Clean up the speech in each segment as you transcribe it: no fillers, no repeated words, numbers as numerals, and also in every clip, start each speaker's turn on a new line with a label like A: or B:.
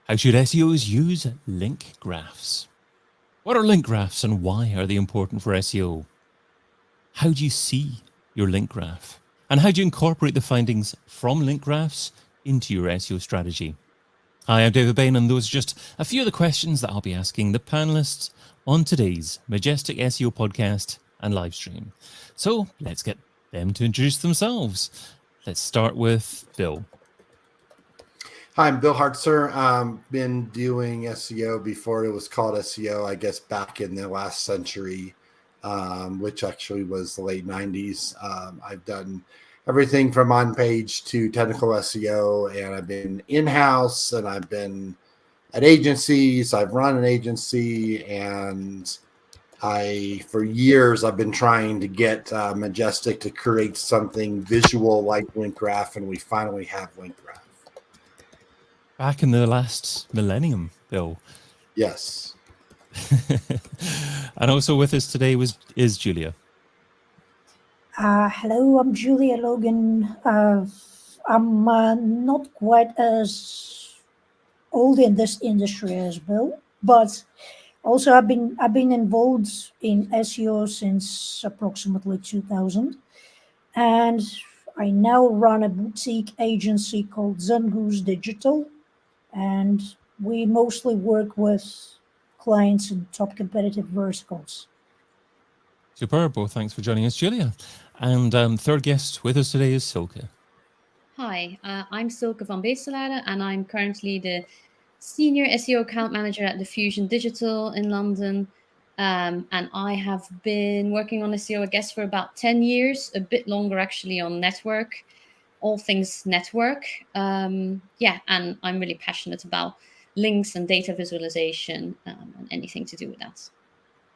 A: How should SEOs use link graphs? What are link graphs and why are they important for SEO? How do you see your link graph? And how do you incorporate the findings from link graphs into your SEO strategy? Hi, I'm David Bain, and those are just a few of the questions that I'll be asking the panelists on today's Majestic SEO podcast and live stream. So let's get them to introduce themselves. Let's start with Bill.
B: Hi, I'm Bill Hartzer. Been doing SEO before it was called SEO, I guess back in the last century, which actually was the late 90s. I've done everything from on-page to technical SEO, and I've been in-house, and I've been at agencies. I've run an agency, and for years, I've been trying to get Majestic to create something visual like Link Graph, and we finally have Link Graph.
A: Back in the last millennium, Bill.
B: Yes.
A: And also with us today is Julia.
C: Hello, I'm Julia Logan. I'm not quite as old in this industry as Bill, but also I've been involved in SEO since approximately 2000, and I now run a boutique agency called Zangoose Digital, and we mostly work with clients in top competitive verticals.
A: Superb. Well, thanks for joining us, Julia. And third guest with us today is Silke.
D: Hi, I'm Silke Vanbeselaere, and I'm currently the Senior SEO Account Manager at Diffusion Digital in London. And I have been working on SEO, I guess, for about 10 years, a bit longer actually on network, all things network. And I'm really passionate about links and data visualization and anything to do with that.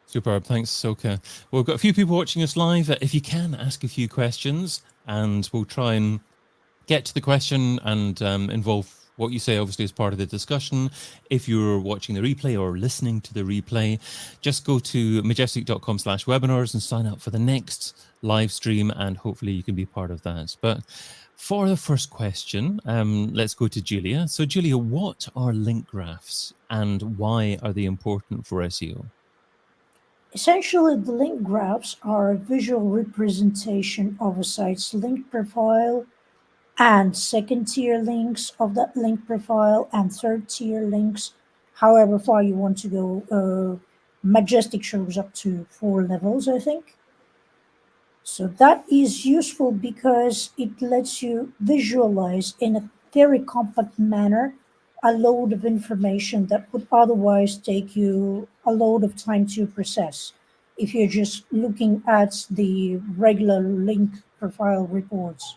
A: Superb. Thanks, Silke. Well, we've got a few people watching us live. If you can, ask a few questions, and we'll try and get to the question and involve what you say, obviously, as part of the discussion. If you're watching the replay or listening to the replay, just go to majestic.com/webinars and sign up for the next live stream, and hopefully you can be part of that. But for the first question, let's go to Julia. So, Julia, what are link graphs and why are they important for SEO?
C: Essentially, the link graphs are a visual representation of a site's link profile and second-tier links of that link profile and third-tier links, however far you want to go. Majestic shows up to 4 levels, I think. So that is useful because it lets you visualize in a very compact manner a load of information that would otherwise take you a load of time to process if you're just looking at the regular link profile reports.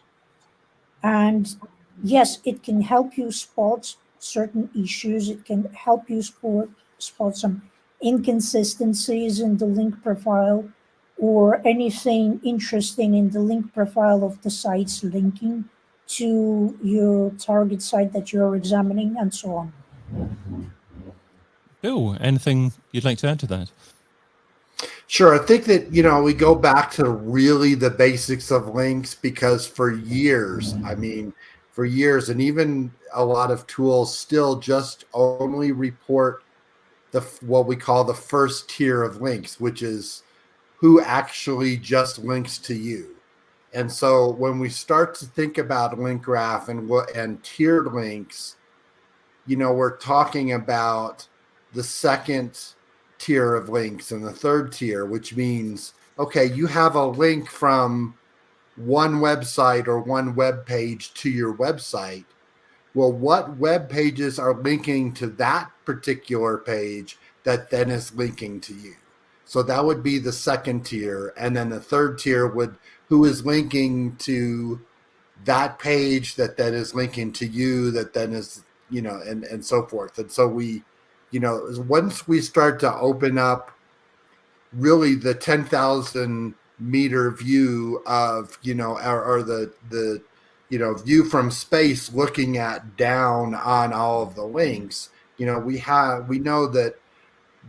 C: And yes, it can help you spot certain issues. It can help you spot some inconsistencies in the link profile or anything interesting in the link profile of the sites linking to your target site that you're examining, and so on.
A: Bill, anything you'd like to add to that?
B: Sure. I think that, we go back to really the basics of links because for years, and even a lot of tools still just only report what we call the first tier of links, which is who actually just links to you. And so when we start to think about link graph and tiered links, we're talking about the second tier of links and the third tier, which means, okay, you have a link from one website or one web page to your website. Well, what web pages are linking to that particular page that then is linking to you? So that would be the second tier. And then the third tier who is linking to that page that then is linking to you, that then is, and so forth. And so once we start to open up really the 10,000 meter view of, or the view from space looking down on all of the links, we know that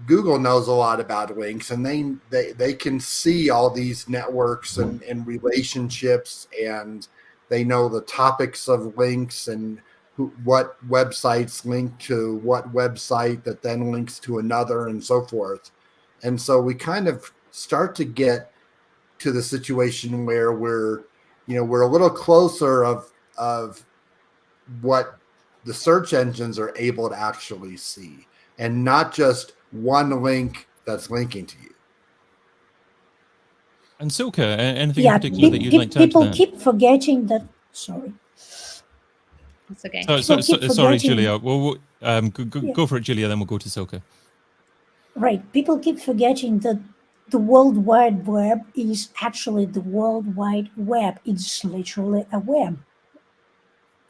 B: Google knows a lot about links, and they can see all these networks and relationships, and they know the topics of links and what websites link to what website that then links to another and so forth. And so we kind of start to get to the situation where we're a little closer of what the search engines are able to actually see, and not just one link that's linking to you.
A: And Silke, anything
C: Yeah,
A: in particular that you'd like to add to
C: people
A: that?
C: keep forgetting that. Sorry.
D: That's okay.
A: Sorry,
C: keep
A: sorry,
C: forgetting-
A: Julia. Well,
C: Yeah.
A: go for it, Julia. Then we'll go to Silke.
C: Right. People keep forgetting that the World Wide Web is actually the World Wide Web. It's literally a web.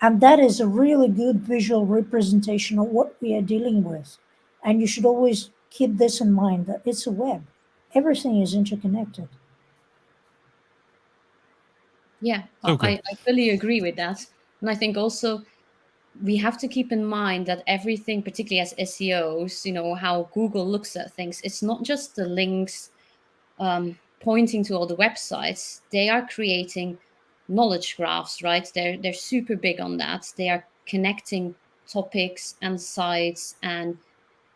C: And that is a really good visual representation of what we are dealing with. And you should always keep this in mind, that it's a web. Everything is interconnected.
D: Yeah,
A: Okay.
D: I fully agree with that. And I think also we have to keep in mind that everything, particularly as SEOs, how Google looks at things, it's not just the links pointing to all the websites. They are creating knowledge graphs, right? They're super big on that. They are connecting topics and sites and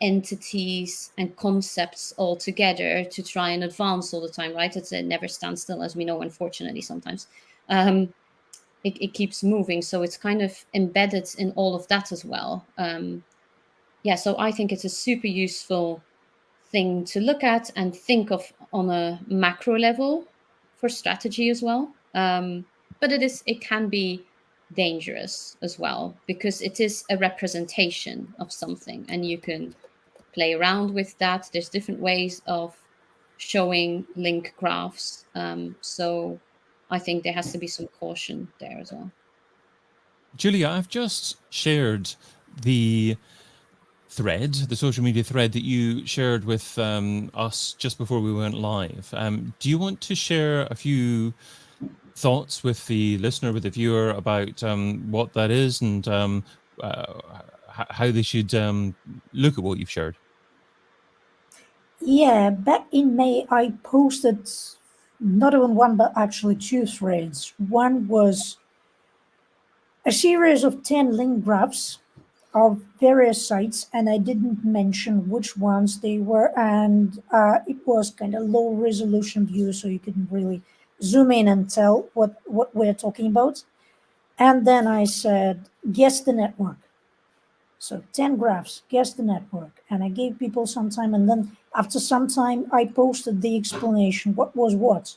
D: entities and concepts all together to try and advance all the time, right? It never stands still, as we know, unfortunately, sometimes. It keeps moving. So it's kind of embedded in all of that as well. So I think it's a super useful thing to look at and think of on a macro level for strategy as well. But it can be dangerous as well, because it is a representation of something and you can play around with that. There's different ways of showing link graphs. So I think there has to be some caution there as well.
A: Julia, I've just shared the social media thread that you shared with us just before we went live. Do you want to share a few thoughts with the listener, with the viewer, about what that is and how they should look at what you've shared?
C: Yeah, back in May, I posted not even one, but actually two threads. One was a series of 10 link graphs of various sites, and I didn't mention which ones they were, and it was kind of low resolution view, so you couldn't really zoom in and tell what we're talking about. And then I said, guess the network. So 10 graphs, guess the network. And I gave people some time, and then after some time, I posted the explanation, what was what.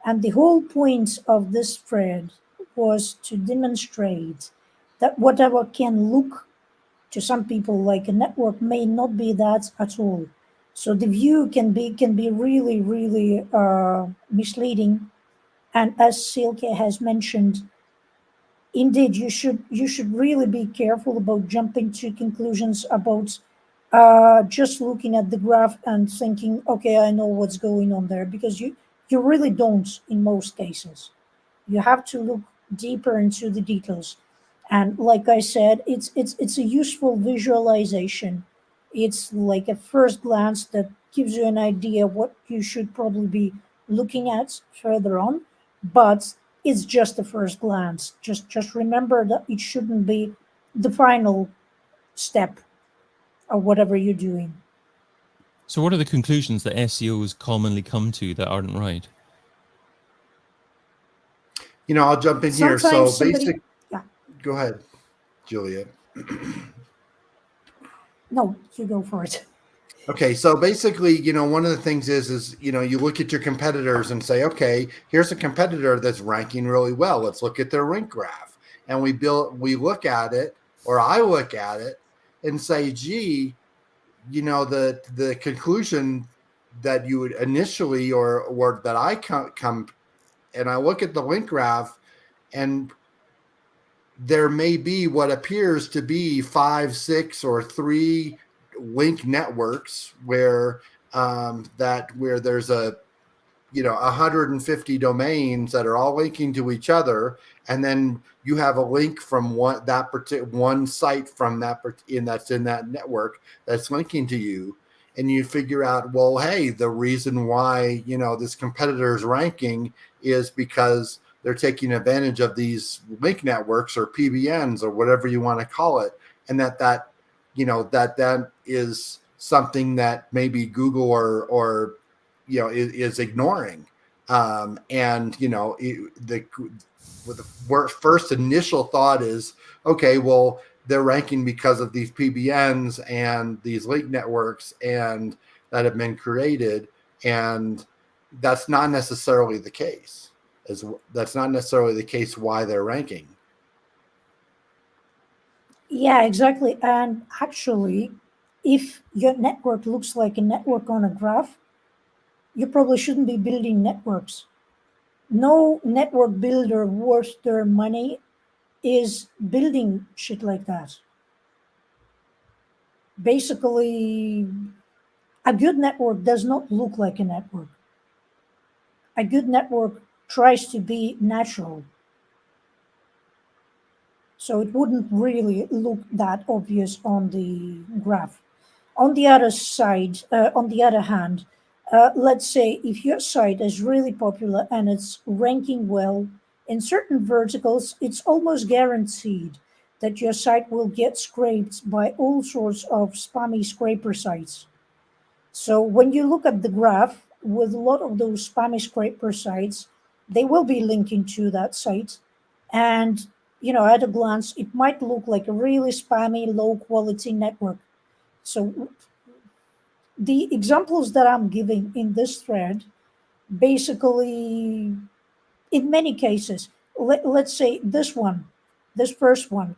C: And the whole point of this thread was to demonstrate that whatever can look to some people like a network may not be that at all. So the view can be really, really misleading. And as Silke has mentioned, indeed, you should really be careful about jumping to conclusions about just looking at the graph and thinking, okay, I know what's going on there, because you really don't in most cases. You have to look deeper into the details. And like I said, it's a useful visualization. It's like a first glance that gives you an idea what you should probably be looking at further on, but it's just a first glance. Just remember that it shouldn't be the final step of whatever you're doing.
A: So what are the conclusions that SEOs commonly come to that aren't right?
B: I'll jump in here. So
C: Sometimes somebody, yeah,
B: go ahead, Julia.
C: no, you go for it.
B: Okay, so basically, one of the things is you look at your competitors and say, okay, here's a competitor that's ranking really well. Let's look at their link graph. And we look at it, or I look at it and say, gee, the conclusion that you would initially or that I come and I look at the link graph, and there may be what appears to be 5, 6, or 3 link networks where there's 150 domains that are all linking to each other, and then you have a link from one site from that's in that network that's linking to you, and you figure out, well, hey, the reason why this competitor's ranking is because they're taking advantage of these link networks or PBNs or whatever you want to call it, and that is something that maybe Google or is ignoring. The first initial thought is, okay, well, they're ranking because of these PBNs and these link networks and that have been created, and that's not necessarily the case. That's not necessarily the case why they're ranking.
C: Yeah, exactly. And actually, if your network looks like a network on a graph, you probably shouldn't be building networks. No network builder worth their money is building shit like that. Basically, a good network does not look like a network. A good network tries to be natural. So it wouldn't really look that obvious on the graph. On the other hand, let's say if your site is really popular and it's ranking well in certain verticals, it's almost guaranteed that your site will get scraped by all sorts of spammy scraper sites. So when you look at the graph with a lot of those spammy scraper sites, they will be linking to that site. And, at a glance, it might look like a really spammy, low quality network. So the examples that I'm giving in this thread, basically, in many cases, let's say this first one,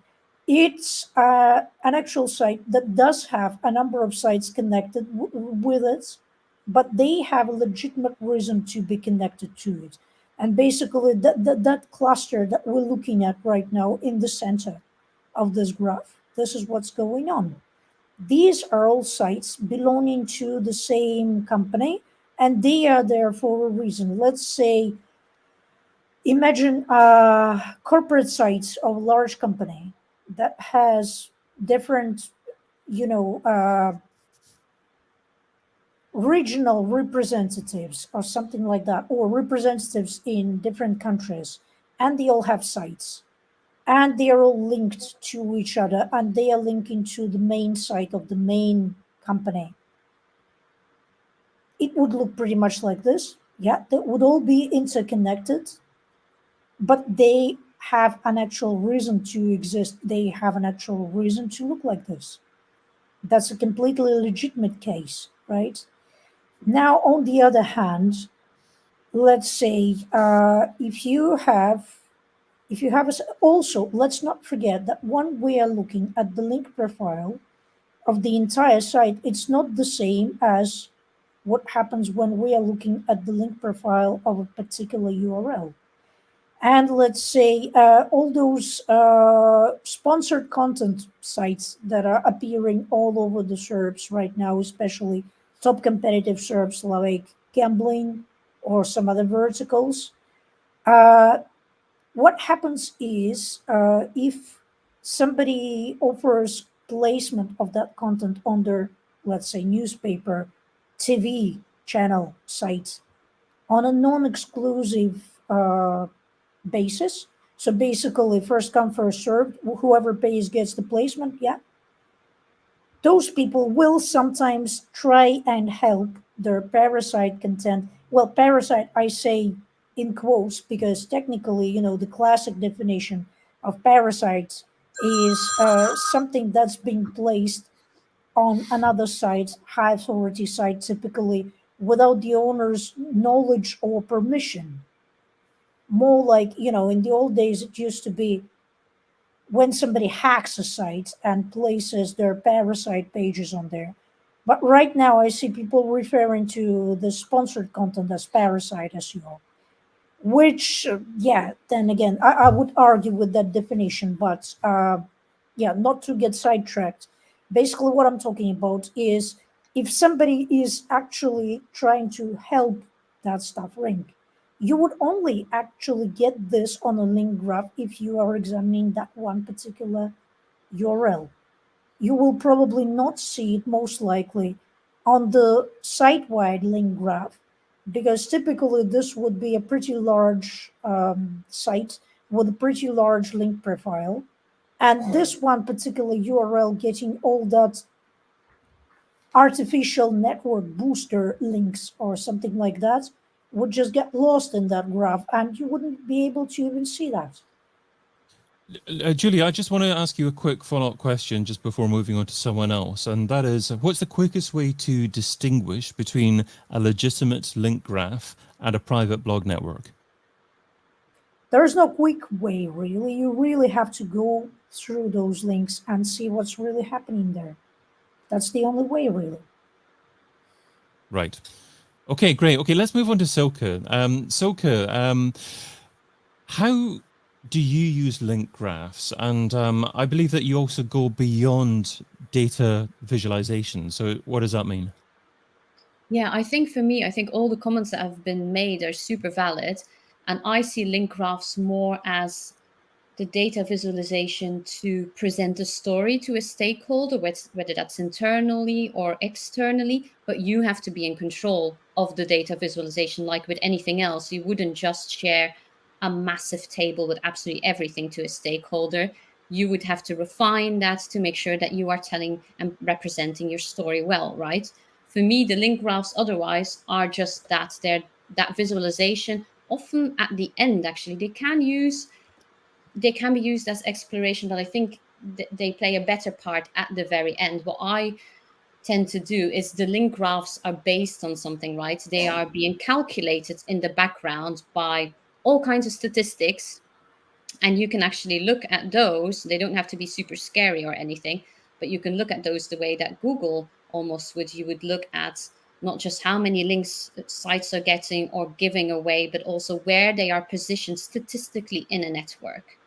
C: it's an actual site that does have a number of sites connected with it, but they have a legitimate reason to be connected to it. And basically, that cluster that we're looking at right now in the center of this graph, this is what's going on. These are all sites belonging to the same company, and they are there for a reason. Let's say, imagine corporate sites of a large company that has different, regional representatives or something like that, or representatives in different countries, and they all have sites. And they are all linked to each other, and they are linking to the main site of the main company. It would look pretty much like this. Yeah, they would all be interconnected, but they have an actual reason to exist. They have an actual reason to look like this. That's a completely legitimate case, right? Now, on the other hand, let's say if you have also, let's not forget that when we are looking at the link profile of the entire site, it's not the same as what happens when we are looking at the link profile of a particular URL. And let's say all those sponsored content sites that are appearing all over the SERPs right now, especially top competitive SERPs like gambling or some other verticals, what happens is if somebody offers placement of that content on their, let's say, newspaper, TV channel site on a non-exclusive basis, so basically first come first served, whoever pays gets the placement, yeah, those people will sometimes try and help their parasite content. Well, parasite, I say in quotes, because technically, the classic definition of parasite is something that's being placed on another site, high authority site, typically without the owner's knowledge or permission. More like, in the old days, it used to be when somebody hacks a site and places their parasite pages on there. But right now, I see people referring to the sponsored content as parasite SEO, which, then again, I would argue with that definition, but not to get sidetracked. Basically, what I'm talking about is if somebody is actually trying to help that stuff rank, you would only actually get this on a link graph if you are examining that one particular URL. You will probably not see it most likely on the site-wide link graph, because typically this would be a pretty large site with a pretty large link profile. And this one particular URL getting all that artificial network booster links or something like that would just get lost in that graph and you wouldn't be able to even see that.
A: Julie, I just want to ask you a quick follow-up question just before moving on to someone else, and that is, what's the quickest way to distinguish between a legitimate link graph and a private blog network?
C: There's no quick way, really. You really have to go through those links and see what's really happening there. That's the only way, really.
A: Right. Okay, great. Okay, let's move on to Silke. Silke, how do you use link graphs? And I believe that you also go beyond data visualization. So what does that mean?
D: Yeah, I think for me, I think all the comments that have been made are super valid. And I see link graphs more as the data visualization to present a story to a stakeholder, whether that's internally or externally, but you have to be in control of the data visualization. Like with anything else, you wouldn't just share a massive table with absolutely everything to a stakeholder. You would have to refine that to make sure that you are telling and representing your story well, right? For me, the link graphs otherwise are just that. They're that visualization. Often at the end, actually, they can be used as exploration, but I think they play a better part at the very end. What I tend to do is the link graphs are based on something, right? They are being calculated in the background by all kinds of statistics, and you can actually look at those. They don't have to be super scary or anything, but you can look at those the way that Google almost would. You would look at not just how many links sites are getting or giving away, but also where they are positioned statistically in a network.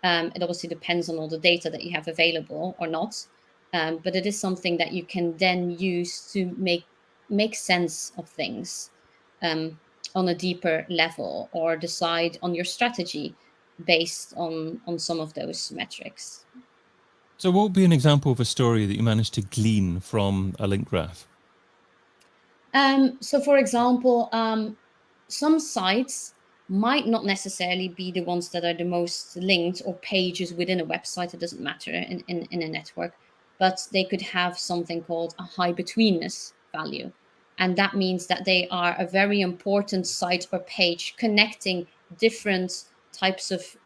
D: It obviously depends on all the data that you have available or not, but it is something that you can then use to make sense of things on a deeper level, or decide on your strategy based on some of those metrics.
A: So what would be an example of a story that you managed to glean from a link graph?
D: So for example, some sites might not necessarily be the ones that are the most linked, or pages within a website, it doesn't matter in a network, but they could have something called a high betweenness value. And that means that they are a very important site or page connecting different types of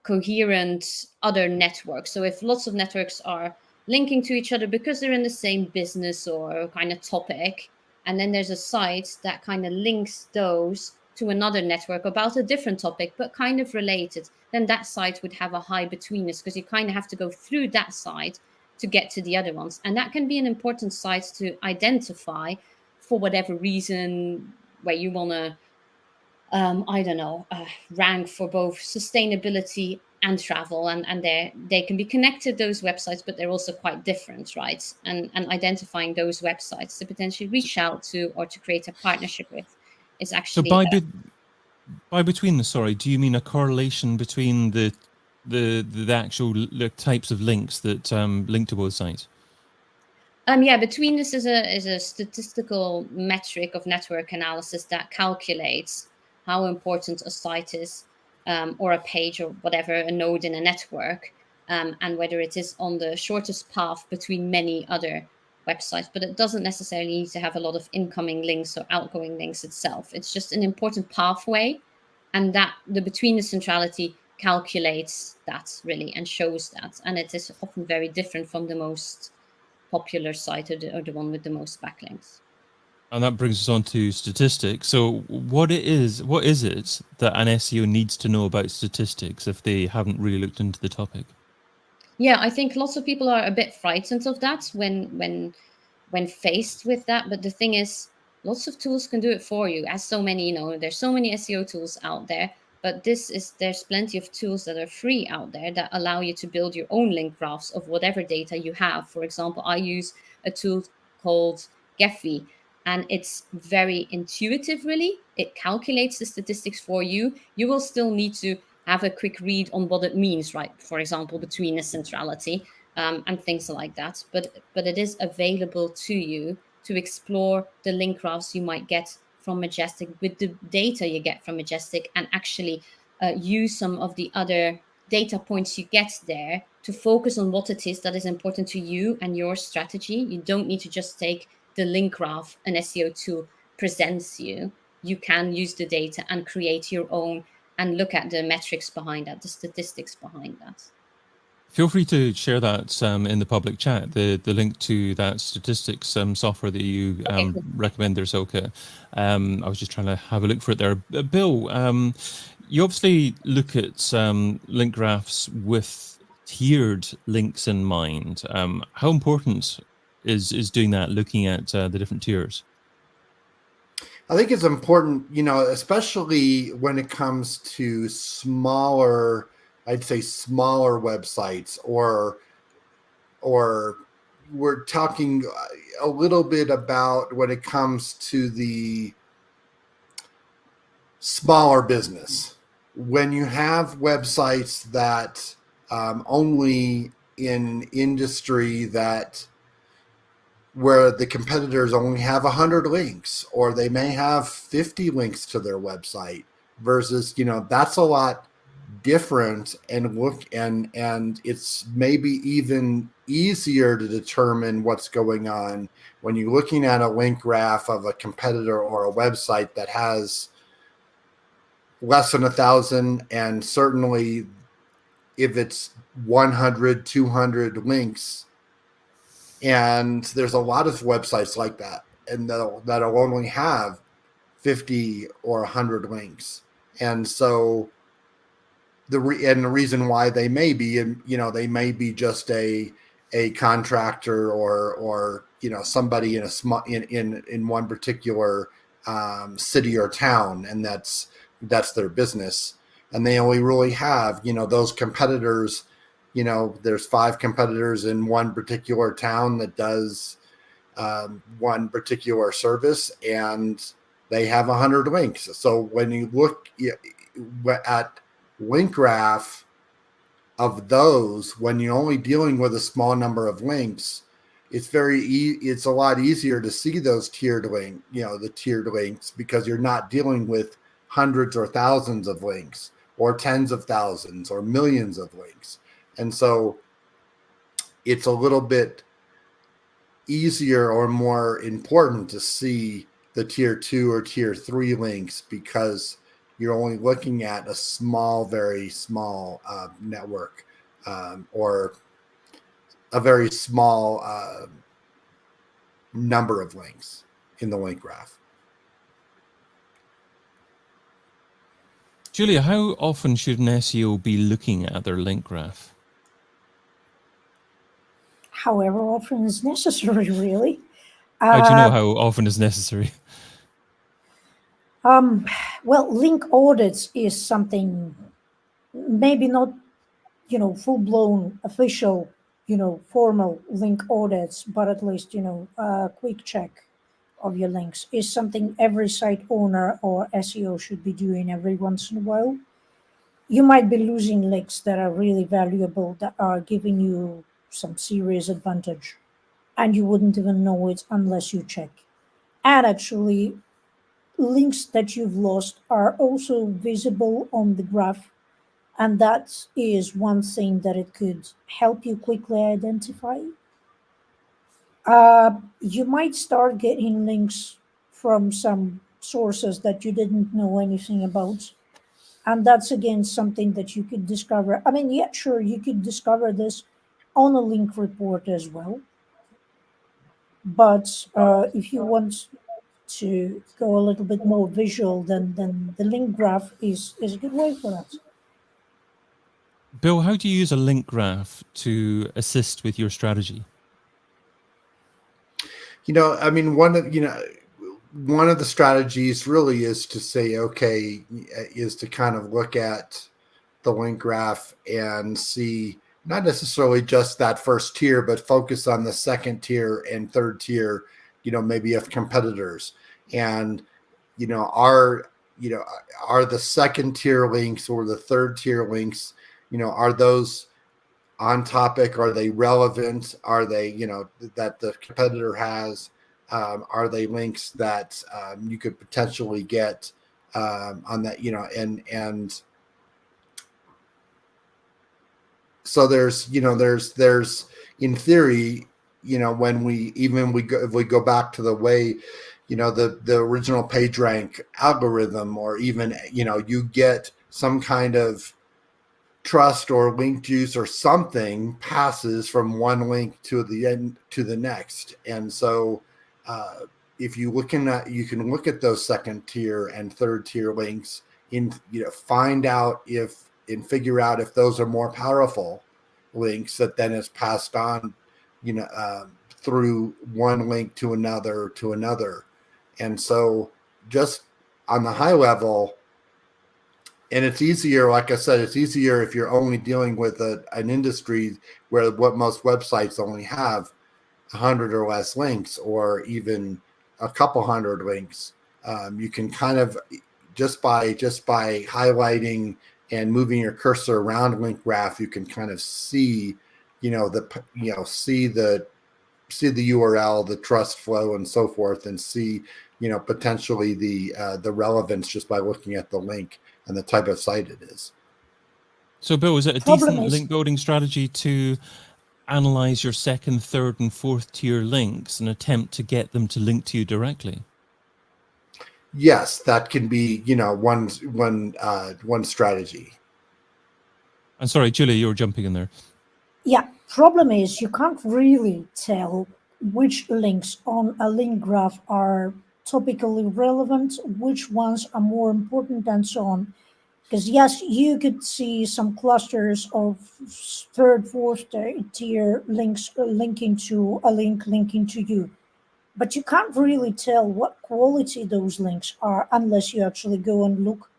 D: coherent other networks. So if lots of networks are linking to each other because they're in the same business or kind of topic, and then there's a site that kind of links those to another network about a different topic but kind of related, then that site would have a high betweenness, because you kind of have to go through that site to get to the other ones. And that can be an important site to identify for whatever reason, where you want to rank for both sustainability and travel, and they can be connected, those websites, but they're also quite different, right? And identifying those websites to potentially reach out to or to create a partnership with is
A: So
D: actually
A: by between, sorry, do you mean a correlation between the actual types of links that link to both sites?
D: betweenness is a statistical metric of network analysis that calculates how important a site is, or a page, or whatever, a node in a network, and whether it is on the shortest path between many other websites. But it doesn't necessarily need to have a lot of incoming links or outgoing links itself. It's just an important pathway, and that the betweenness centrality calculates that, really, and shows that. And it is often very different from the most popular site, or the one with the most backlinks.
A: And that brings us on to statistics. So what is it that an SEO needs to know about statistics if they haven't really looked into the topic?
D: Yeah, I think lots of people are a bit frightened of that when faced with that. But the thing is, lots of tools can do it for you. As so many, there's so many SEO tools out there, but there's plenty of tools that are free out there that allow you to build your own link graphs of whatever data you have. For example, I use a tool called Gephi, and it's very intuitive, really. It calculates the statistics for you. You will still need to have a quick read on what it means, right? For example, betweenness centrality, and things like that. But it is available to you to explore the link graphs you might get from Majestic with the data you get from Majestic, and actually use some of the other data points you get there to focus on what it is that is important to you and your strategy. You don't need to just take the link graph an SEO tool presents you. You can use the data and create your own and look at the metrics behind that, the statistics behind that.
A: Feel free to share that in the public chat, the link to that statistics software that you recommend there, Silke. I was just trying to have a look for it there. Bill, you obviously look at link graphs with tiered links in mind. How important is doing that, looking at the different tiers?
B: I think it's important, you know, especially when it comes to smaller, I'd say smaller websites, or we're talking a little bit about when it comes to the smaller business. When you have websites that only in industry that where the competitors only have 100 links, or they may have 50 links to their website, versus, you know, that's a lot different, and it's maybe even easier to determine what's going on when you're looking at a link graph of a competitor or a website that has less than 1,000, and certainly if it's 100, 200 links. And there's a lot of websites like that, and that'll only have 50 or 100 links. And so the reason why they may be, you know, they may be just a contractor, or you know, somebody in a small in one particular city or town, and that's their business, and they only really have, you know, those competitors. You know, there's 5 competitors in one particular town that does one particular service, and they have 100 links. So when you look at link graph of those, when you're only dealing with a small number of links, it's it's a lot easier to see those tiered links, because you're not dealing with hundreds or thousands of links, or tens of thousands or millions of links. And so it's a little bit easier or more important to see the tier 2 or tier 3 links, because you're only looking at a small, very small network, or a very small number of links in the link graph.
A: Julia, how often should an SEO be looking at their link graph?
C: However often is necessary, really.
A: How do you know how often is necessary?
C: Well, link audits is something, maybe not, you know, full-blown official, you know, formal link audits, but at least, you know, a quick check of your links is something every site owner or SEO should be doing every once in a while. You might be losing links that are really valuable, that are giving you some serious advantage, and you wouldn't even know it unless you check. And actually, links that you've lost are also visible on the graph, and that is one thing that it could help you quickly identify. You might start getting links from some sources that you didn't know anything about, and that's again something that you could discover. I mean, yeah, sure, you could discover this on a link report as well, but if you want to go a little bit more visual, then the link graph is a good way for that.
A: Bill, how do you use a link graph to assist with your strategy?
B: You know, I mean, one of the strategies really is to say, okay, is to kind of look at the link graph and see not necessarily just that first tier, but focus on the second tier and third tier, you know, maybe of competitors. And, you know, are the second tier links or the third tier links, you know, are those on topic? Are they relevant? Are they, you know, that the competitor has? Are they links that you could potentially get on that, and so there's in theory, when if we go back to the way, the original PageRank algorithm, or even, you get some kind of trust or link juice or something passes from one link to the end to the next. And so if you you can look at those second tier and third tier links find out and figure out if those are more powerful links that then is passed on, through one link to another. And so just on the high level, and it's easier, like I said, it's easier if you're only dealing with an industry where what most websites only have 100 or less links, or even a couple hundred links. You can kind of just by highlighting and moving your cursor around a link graph, you can kind of see, see the URL, the trust flow, and so forth, and see, potentially the relevance just by looking at the link and the type of site it is.
A: So, Bill, is it a decent link building strategy to analyze your second, third, and fourth tier links and attempt to get them to link to you directly?
B: Yes, that can be, one strategy.
A: I'm sorry, Julia, you were jumping in there.
C: Yeah, problem is you can't really tell which links on a link graph are topically relevant, which ones are more important, and so on. Because yes, you could see some clusters of third, fourth tier links linking to a link linking to you. But you can't really tell what quality those links are unless you actually go and look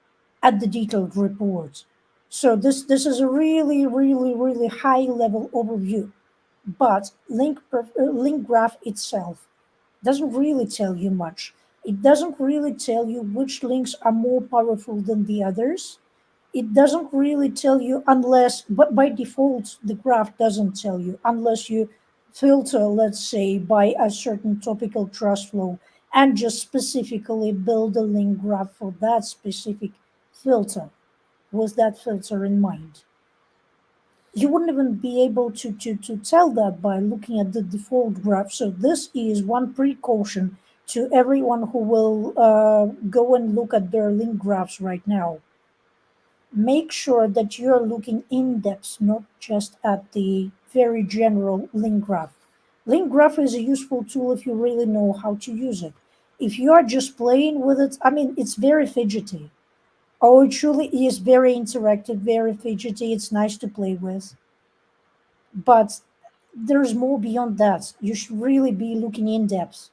C: at the detailed report. So this is a really, really, really high level overview. But link graph itself doesn't really tell you much. It doesn't really tell you which links are more powerful than the others. It doesn't really tell you but by default, the graph doesn't tell you unless you filter, let's say, by a certain topical trust flow and just specifically build a link graph for that specific filter with that filter in mind. You wouldn't even be able to tell that by looking at the default graph. So this is one precaution to everyone who will go and look at their link graphs right now. Make sure that you're looking in depth, not just at the very general link graph. Link graph is a useful tool if you really know how to use it. If you are just playing with it, it's very fidgety. Oh, it truly is very interactive, very fidgety. It's nice to play with. But there's more beyond that. You should really be looking in depth.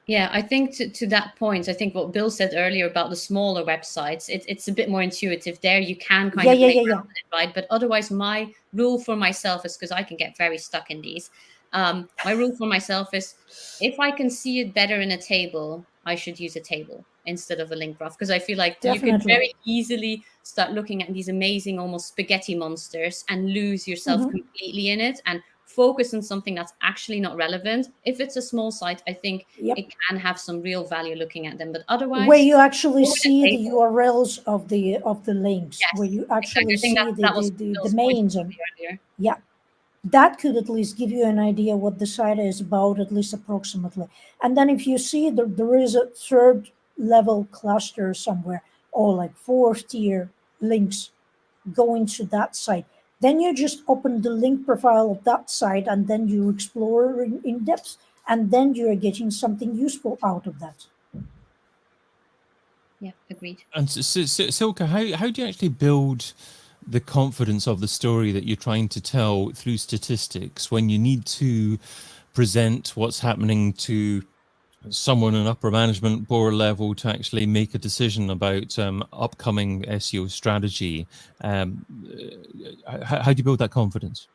D: Yeah, I think to that point, I think what Bill said earlier about the smaller websites, it's a bit more intuitive there. You can kind of play around with it, right? But otherwise, my rule for myself is, because I can get very stuck in these, my rule for myself is, if I can see it better in a table, I should use a table instead of a link graph, because I feel like
C: Definitely.
D: you can very easily start looking at these amazing, almost spaghetti monsters and lose yourself completely in it and focus on something that's actually not relevant. If it's a small site, I think it can have some real value looking at them, but otherwise,
C: where you actually see the URLs of the links, where you actually see the mains and that could at least give you an idea what the site is about, at least approximately. And then if you see that there is a third level cluster somewhere, or like fourth tier links going to that site, then you just open the link profile of that site and then you explore in depth, and then you're getting something useful out of that.
D: Yeah, agreed.
A: And Silke, how do you actually build the confidence of the story that you're trying to tell through statistics when you need to present what's happening to someone in upper management board level to actually make a decision about upcoming SEO strategy? How do you build that confidence?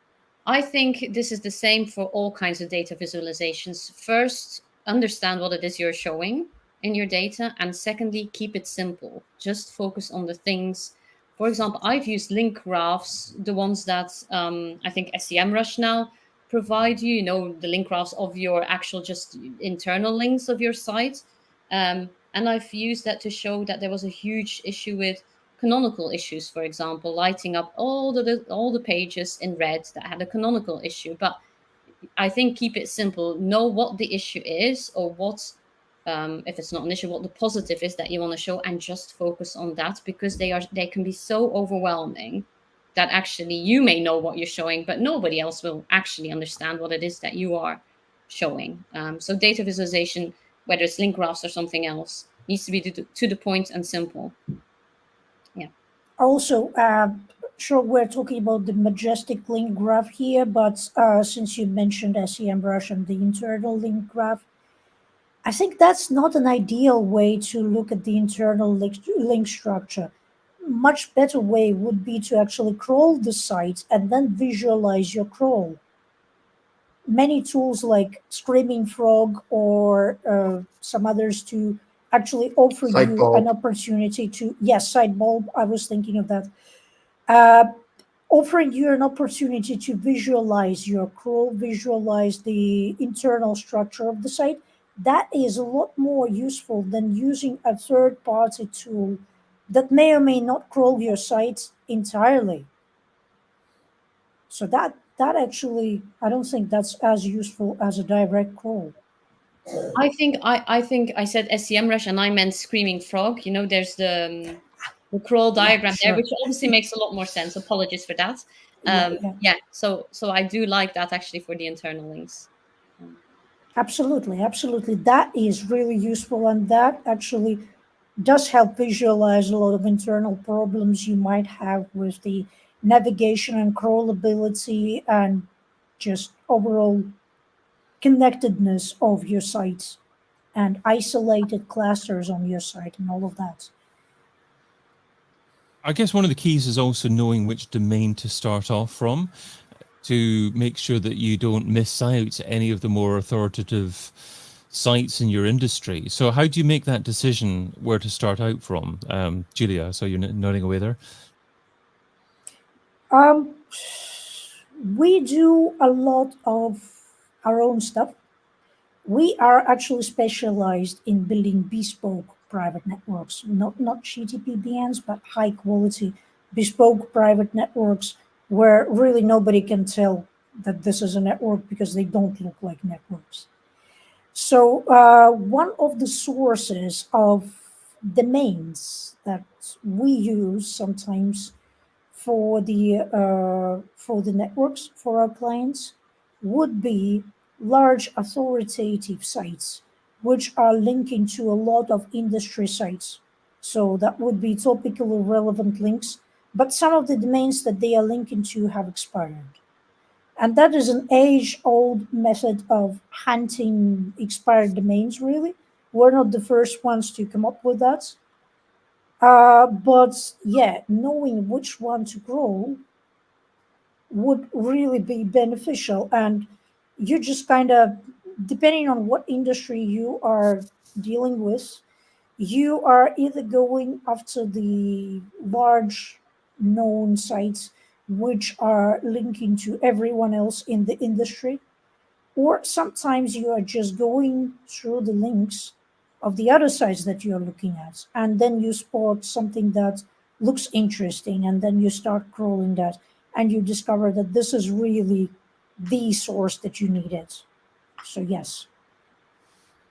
D: I think this is the same for all kinds of data visualizations. First, understand what it is you're showing in your data. And secondly, keep it simple. Just focus on the things. For example, I've used link graphs, the ones that I think SEMrush now provide you, the link graphs of your actual just internal links of your site. And I've used that to show that there was a huge issue with canonical issues, for example, lighting up all the pages in red that had a canonical issue. But I think keep it simple. Know what the issue is, or what, if it's not an issue, what the positive is that you want to show, and just focus on that, because they can be so overwhelming that actually you may know what you're showing, but nobody else will actually understand what it is that you are showing. So data visualization, whether it's link graphs or something else, needs to be to the point and simple. Yeah.
C: Also, sure, we're talking about the Majestic link graph here, but since you mentioned SEMrush and the internal link graph, I think that's not an ideal way to look at the internal link structure. Much better way would be to actually crawl the site and then visualize your crawl. Many tools like Screaming Frog or some others to actually offer you an opportunity to, yes, Sitebulb, I was thinking of that. Offering you an opportunity to visualize your crawl, visualize the internal structure of the site. That is a lot more useful than using a third-party tool that may or may not crawl your site entirely. So that actually, I don't think that's as useful as a direct crawl.
D: I think I said SEMrush and I meant Screaming Frog. There's the crawl diagram there, which obviously makes a lot more sense. Apologies for that. So I do like that actually for the internal links.
C: Absolutely. That is really useful, and that actually does help visualize a lot of internal problems you might have with the navigation and crawlability and just overall connectedness of your sites and isolated clusters on your site and all of that.
A: I guess one of the keys is also knowing which domain to start off from, to make sure that you don't miss out any of the more authoritative sites in your industry. So how do you make that decision where to start out from? Julia, so you're nodding away there.
C: We do a lot of our own stuff. We are actually specialized in building bespoke private networks, not shitty PBNs, but high quality bespoke private networks where really nobody can tell that this is a network because they don't look like networks. So one of the sources of domains that we use sometimes for the networks for our clients would be large authoritative sites, which are linking to a lot of industry sites. So that would be topically relevant links, but some of the domains that they are linking to have expired. And that is an age-old method of hunting expired domains, really. We're not the first ones to come up with that. But yeah, knowing which one to grow would really be beneficial. And you just kind of, depending on what industry you are dealing with, you are either going after the large known sites which are linking to everyone else in the industry, or sometimes you are just going through the links of the other sites that you're looking at, and then you spot something that looks interesting, and then you start crawling that, and you discover that this is really the source that you needed. So yes.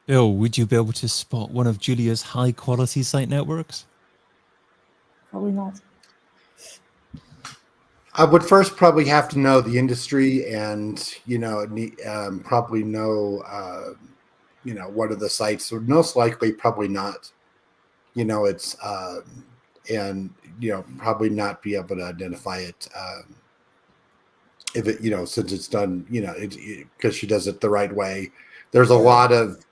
A: Bill, would you be able to spot one of Julia's high quality site networks?
C: Probably not.
B: I would first probably have to know the industry and, probably know, what are the sites. Would most likely probably not, it's, and, probably not be able to identify it if it, since it's done, because she does it the right way. There's a lot of,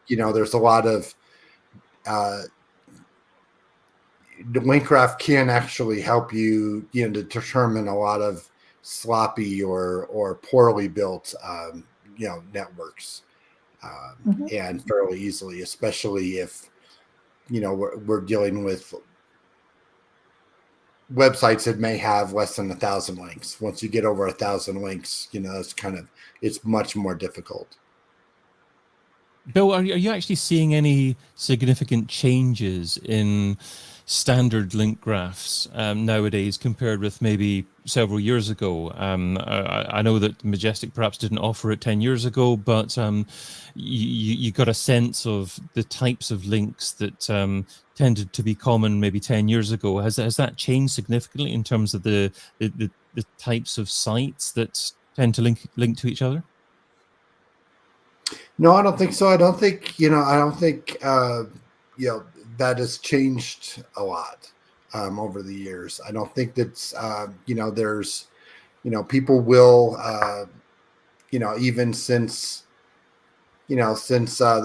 B: Linkgraph can actually help you, to determine a lot of sloppy or poorly built, networks, and fairly easily, especially if, we're dealing with websites that may have less than 1,000 links. Once you get over 1,000 links, it's much more difficult.
A: Bill, are you actually seeing any significant changes in standard link graphs nowadays compared with maybe several years ago? I know that Majestic perhaps didn't offer it 10 years ago, but you got a sense of the types of links that tended to be common maybe 10 years ago. Has that changed significantly in terms of the types of sites that tend to link to each other?
B: No, I don't think so. I don't think that has changed a lot over the years. I don't think that's, there's, people will, even since the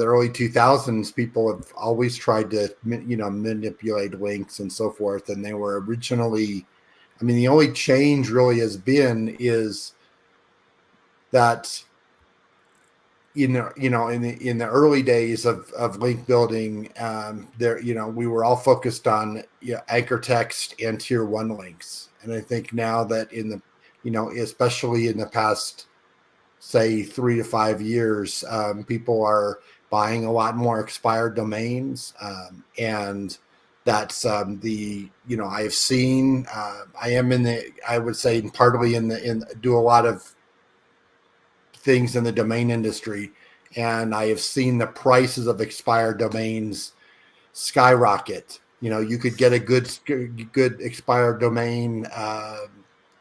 B: early 2000s, people have always tried to, manipulate links and so forth. And they were originally, the only change really has been is that, in the early days of link building, we were all focused on anchor text and tier 1 links. And I think now that especially in the past, say 3 to 5 years, people are buying a lot more expired domains. And that's I have seen, I would say partly do a lot of things in the domain industry, and I have seen the prices of expired domains skyrocket. You could get a good expired domain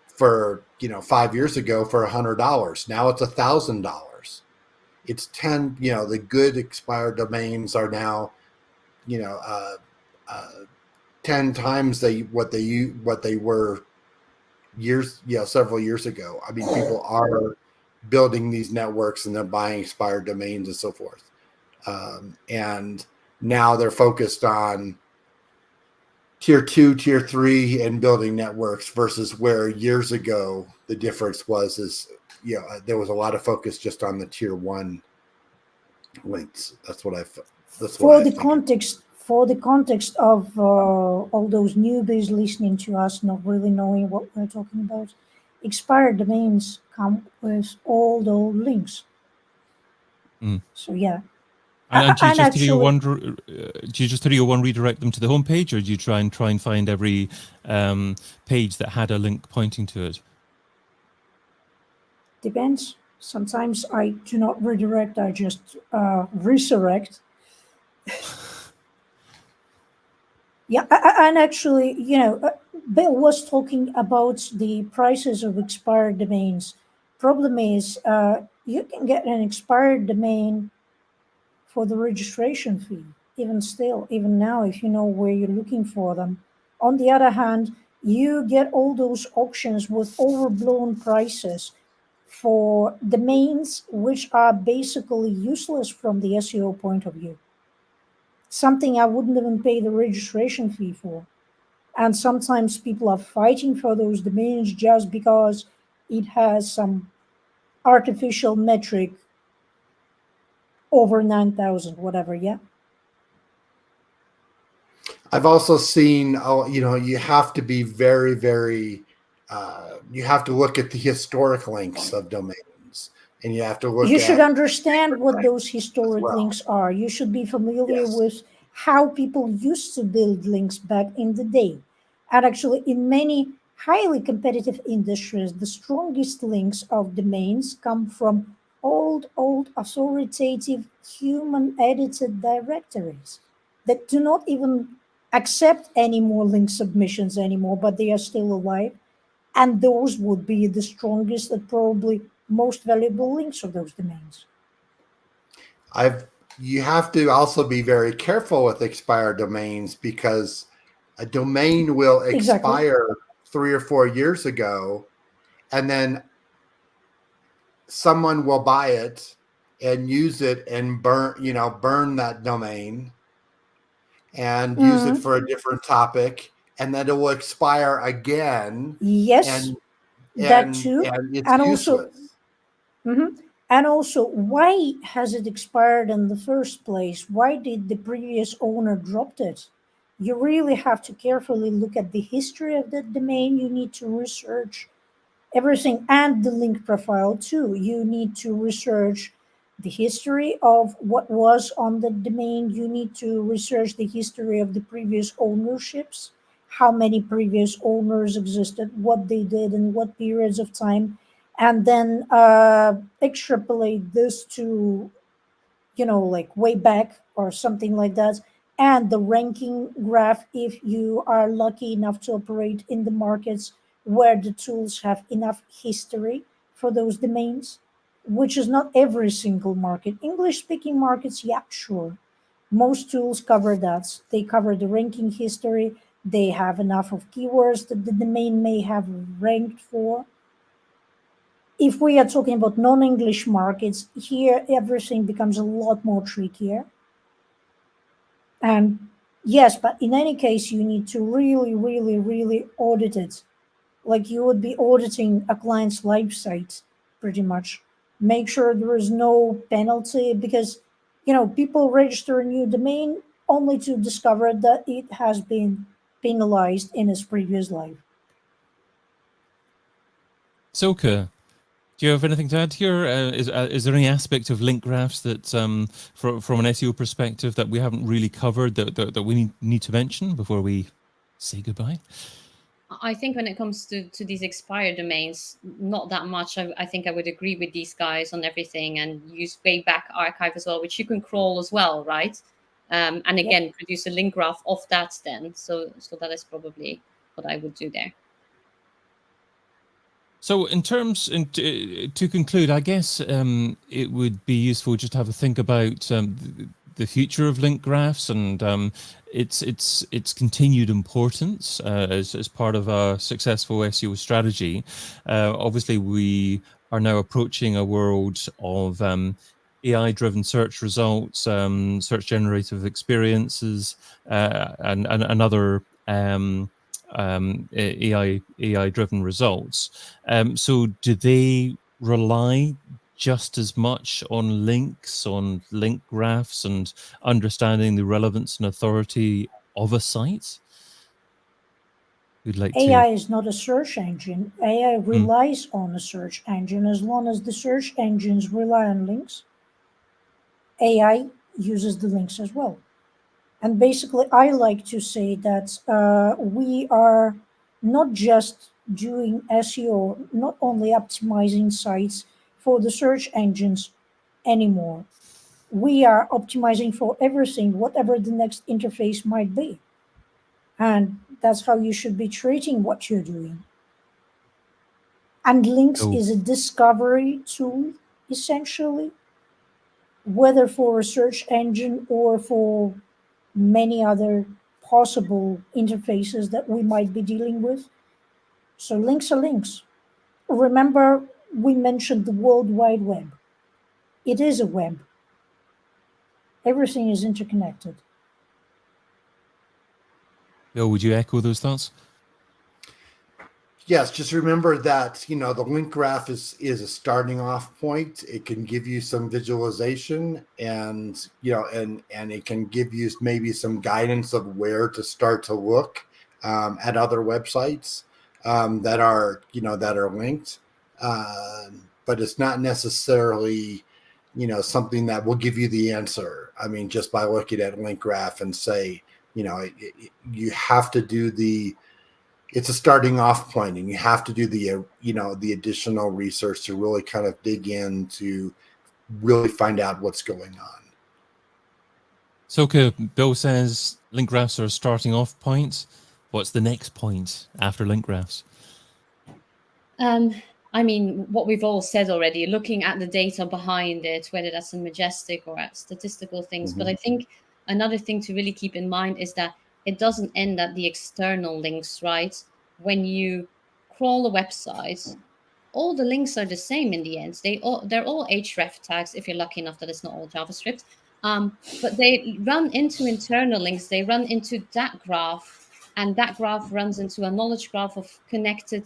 B: for 5 years ago for $100. Now it's $1,000. It's 10. The good expired domains are now 10 times what they were several years ago. People are building these networks and they're buying expired domains and so forth. And now they're focused on tier 2, tier 3 and building networks versus where years ago the difference was there was a lot of focus just on the tier 1 links. That's what
C: for the context of all those newbies listening to us, not really knowing what we're talking about. Expired domains come with all those links. So yeah.
A: And do you just through your one redirect them to the homepage, or do you try and find every page that had a link pointing to it?
C: Depends. Sometimes I do not redirect; I just resurrect. Yeah, and actually, Bill was talking about the prices of expired domains. Problem is, you can get an expired domain for the registration fee, even now, if you know where you're looking for them. On the other hand, you get all those auctions with overblown prices for domains which are basically useless from the SEO point of view. Something I wouldn't even pay the registration fee for. And sometimes people are fighting for those domains just because it has some artificial metric over 9,000, whatever, yeah?
B: I've also seen, you have to be very, very, you have to look at the historic links of domains. And you have to look
C: You should understand what those historic
B: well.
C: links are. You should be familiar with how people used to build links back in the day. And actually, in many highly competitive industries, the strongest links of domains come from old authoritative human-edited directories that do not even accept any more link submissions anymore, but they are still alive. And those would be the strongest and probably most valuable links of those domains.
B: You have to also be very careful with expired domains, because a domain will expire 3 or 4 years ago, and then someone will buy it and use it and burn that domain and use it for a different topic, and then it will expire again.
C: Yes, that too.
B: And it's
C: and
B: useless.
C: And also, why has it expired in the first place? Why did the previous owner drop it? you really have to carefully look at the history of the domain. You need to research everything, and the link profile too. You need to research the history of what was on the domain. You need to research the history of the previous ownerships, how many previous owners existed, what they did in what periods of time, and then extrapolate this to, like way back or something like that. And the ranking graph, if you are lucky enough to operate in the markets where the tools have enough history for those domains, which is not every single market. English speaking markets, yeah, sure. Most tools cover that. They cover the ranking history. They have enough of keywords that the domain may have ranked for. If we are talking about non-English markets, here everything becomes a lot more trickier. And yes, but in any case, you need to really, really, really audit it. Like you would be auditing a client's live site, pretty much. Make sure there is no penalty, because, people register a new domain only to discover that it has been penalized in its previous life.
A: Silke, do you have anything to add here? Is there any aspect of link graphs that, from an SEO perspective, that we haven't really covered that we need to mention before we say goodbye?
D: I think when it comes to these expired domains, not that much. I think I would agree with these guys on everything, and use way back archive as well, which you can crawl as well, right? And again, produce a link graph of that then. So that is probably what I would do there.
A: So in terms, to conclude, I guess it would be useful just to have a think about the future of link graphs and its continued importance as part of a successful SEO strategy. Obviously, we are now approaching a world of AI-driven search results, search generative experiences, and other AI-driven results. So do they rely just as much on links, on link graphs, and understanding the relevance and authority of a site? Who'd like
C: AI
A: to?
C: is not a search engine. AI relies on a search engine. As long as the search engines rely on links, AI uses the links as well. And basically, I like to say that we are not just doing SEO, not only optimizing sites for the search engines anymore. We are optimizing for everything, whatever the next interface might be. And that's how you should be treating what you're doing. And links
A: Oh.
C: is a discovery tool, essentially, whether for a search engine or for many other possible interfaces that we might be dealing with. So links are links. Remember, we mentioned the World Wide Web. It is a web. Everything is interconnected.
A: Bill, would you echo those thoughts?
B: Yes, just remember that, the link graph is a starting off point. It can give you some visualization, and and it can give you maybe some guidance of where to start to look at other websites that are linked. But it's not necessarily something that will give you the answer. I mean, just by looking at link graph and say, you have to do it's a starting off point, and you have to do the additional research to really kind of dig in to really find out what's going on.
A: Silke, Bill says link graphs are a starting off point. What's the next point after link graphs?
D: I mean, what we've all said already, looking at the data behind it, whether that's in Majestic or at statistical things.
B: Mm-hmm.
D: But I think another thing to really keep in mind is that it doesn't end at the external links, right? When you crawl a website, all the links are the same in the end. They're all href tags, if you're lucky enough that it's not all JavaScript. But they run into internal links. They run into that graph, and that graph runs into a knowledge graph of connected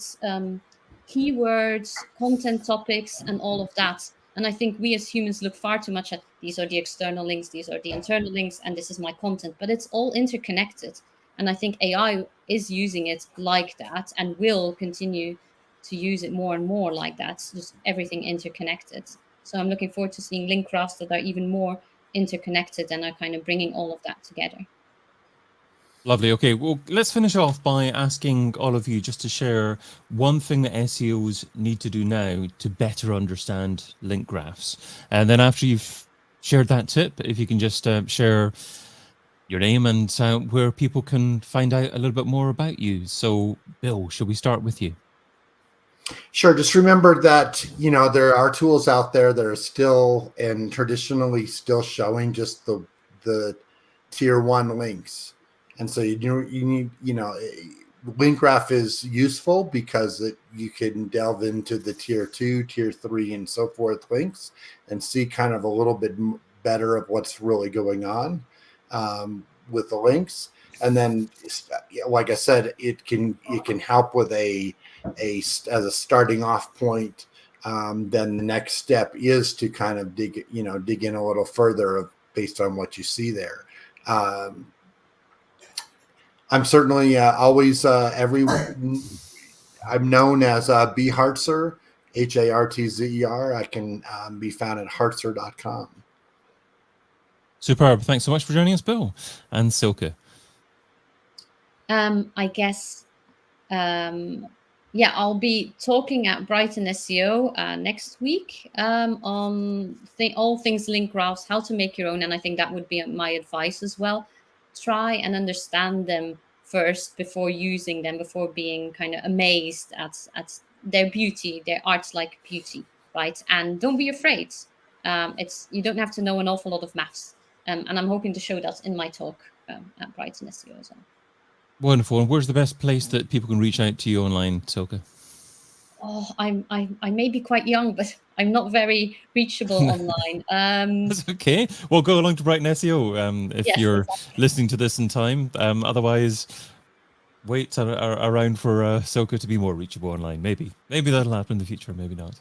D: keywords, content topics, and all of that. And I think we as humans look far too much at these are the external links, these are the internal links, and this is my content. But it's all interconnected. And I think AI is using it like that and will continue to use it more and more like that. It's just everything interconnected. So I'm looking forward to seeing link graphs that are even more interconnected and are kind of bringing all of that together.
A: Lovely. Okay, well, let's finish off by asking all of you just to share one thing that SEOs need to do now to better understand link graphs. And then after you've shared that tip, if you can just share your name and where people can find out a little bit more about you. So, Bill, shall we start with you?
B: Sure. Just remember that, you know, there are tools out there that are still and traditionally still showing just the tier 1 links. And so you need, you know, link graph is useful because you can delve into the tier 2, tier 3, and so forth links and see kind of a little bit better of what's really going on with the links. And then, like I said, it can help with as a starting off point. Then the next step is to kind of dig in a little further based on what you see there. I'm certainly always I'm known as B Hartzer, Hartzer. I can be found at hartzer.com.
A: Superb. Thanks so much for joining us, Bill. And Silke.
D: I guess, yeah, I'll be talking at Brighton SEO next week on all things link graphs, how to make your own. And I think that would be my advice as well. Try and understand them first before using them, before being kind of amazed at their beauty, their art's like beauty, right? And don't be afraid. You don't have to know an awful lot of maths. And I'm hoping to show that in my talk at Brighton SEO as well.
A: Wonderful. And where's the best place that people can reach out to you online, Silke?
D: Oh, I may be quite young, but I'm not very reachable online.
A: That's okay. Well, go along to Brighton SEO if
D: Yes,
A: you're
D: exactly.
A: listening to this in time. Otherwise, wait around for Silke to be more reachable online. Maybe that'll happen in the future. Maybe not.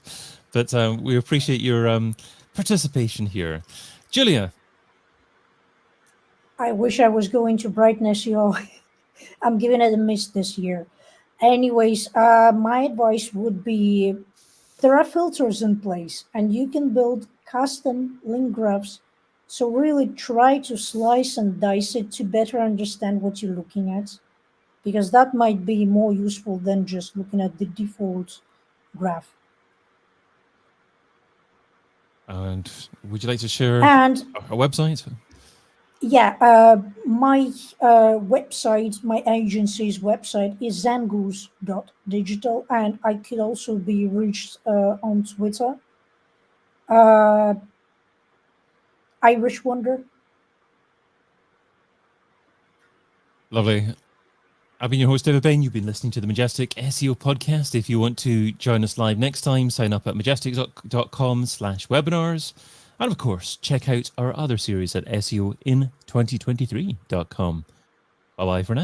A: But we appreciate your participation here. Julia.
C: I wish I was going to Brighton SEO. I'm giving it a miss this year. Anyways, my advice would be there are filters in place and you can build custom link graphs. So really try to slice and dice it to better understand what you're looking at, because that might be more useful than just looking at the default graph.
A: And would you like to share
C: And
A: a website?
C: yeah, my website, my agency's website is Zangoose.digital, and I could also be reached on Twitter. Irish Wonder.
A: Lovely. I've been your host, David Bain. You've been listening to the Majestic SEO podcast. If you want to join us live next time, sign up at majestic.com/webinars. And of course, check out our other series at SEOin2023.com. Bye-bye for now.